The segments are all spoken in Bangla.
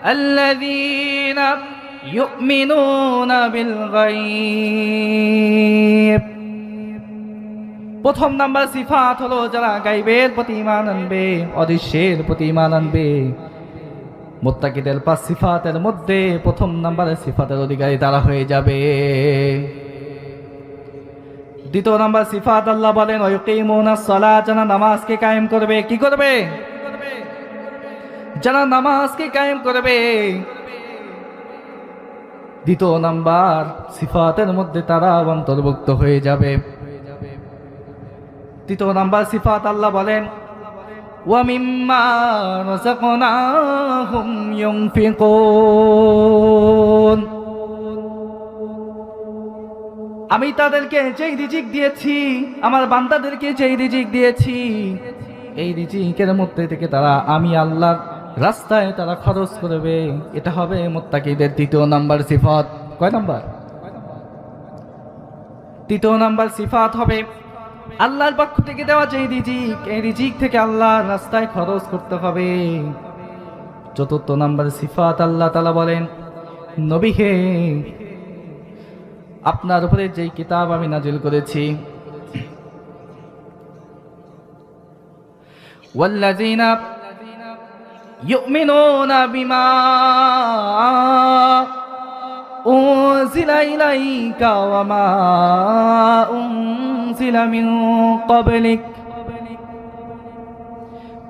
الذين يؤمنون بالغيب। প্রথম নাম্বার সিফাত হলো যারা গায়বের প্রতি ঈমান আনবে, অদৃশ্যের প্রতি ঈমান আনবে। মুত্তাকিদের 5 সিফাতের মধ্যে প্রথম নাম্বারের সিফাতের অধিকারী তারা হয়ে যাবে। দ্বিতীয় নাম্বার সিফাত আল্লাহ বলেন ওয়ায়ুকিমুনাস সালাত, যারা নামাজকে কায়েম করবে। কি করবে? যারা নামাজকে কায়েম করবে। দ্বিতীয় নাম্বার সিফাতের মধ্যে তারা অন্তর্ভুক্ত হয়ে যাবে। তৃতীয় নাম্বার সিফাত আল্লাহ বলেন ওয়া মিম্মা রাযাকনাহুম ইউনফিকুন, আমি তাদেরকে যেই রিজিক দিয়েছি, আমার বান্দাদেরকে যেই রিজিক দিয়েছি, এই রিজিকের মধ্যে থেকে তারা আমি আল্লাহর রাস্তায় তারা খরচ করবে। এটা হবে মুত্তাকিদের তৃতীয় নাম্বার সিফাত। কয় নাম্বার? তৃতীয় নাম্বার সিফাত হবে আল্লাহর পক্ষ থেকে দেওয়া যে রিজিক, এই রিজিক থেকে আল্লাহর রাস্তায় খরচ করতে হবে। চতুর্থ নাম্বার সিফাত আল্লাহ তাআলা বলেন নবী হে, আপনার উপরে যেই কিতাব আমি নাজিল করেছি, ওয়াল্লাযীনা ইউমিনুনা বিমা উনজিলা ইলাইকা ওয়া মা উনজিলা মিন ক্বাবলিক।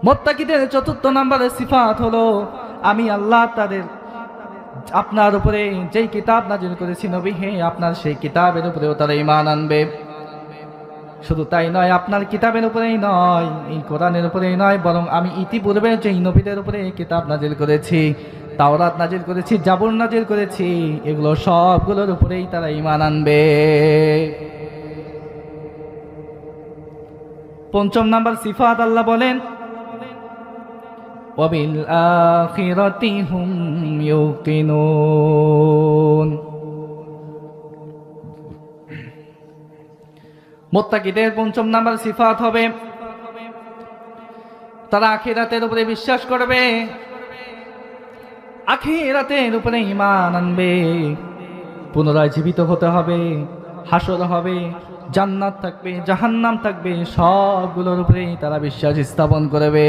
মুত্তাকিদের চতুর্থ নম্বরের সিফাত হলো আমি আল্লাহ তাদের আপনার উপরে যেই কিতাব নাজিল করেছি নবী হে, আপনার সেই কিতাবের উপরেও তারা ঈমান আনবে। শুধু তাই নয়, আপনার কিতাবের উপরেই নয়, এই কোরআনের উপরেই নয়, বরং আমি ইতিপূর্বে যেই নবীদের উপরে কিতাব নাজিল করেছি, তাওরাত নাজিল করেছি, জাবুর নাজিল করেছি, এগুলো সবগুলোর উপরেই তারা ঈমান আনবে। পঞ্চম নাম্বার সিফাত আল্লাহ বলেন ওয়াবিল আখিরাতি হুম ইউকিনুন। মুত্তাকিদের পঞ্চম নাম্বার সিফাত হবে তারা আখিরাতের উপরে বিশ্বাস করবে, আখিরাতের উপরে ঈমান আনবে। পুনরায় জীবিত হতে হবে, হাসর হবে, জান্নাত থাকবে, জাহান্নাম থাকবে, সবগুলোর উপরেই তারা বিশ্বাস স্থাপন করবে।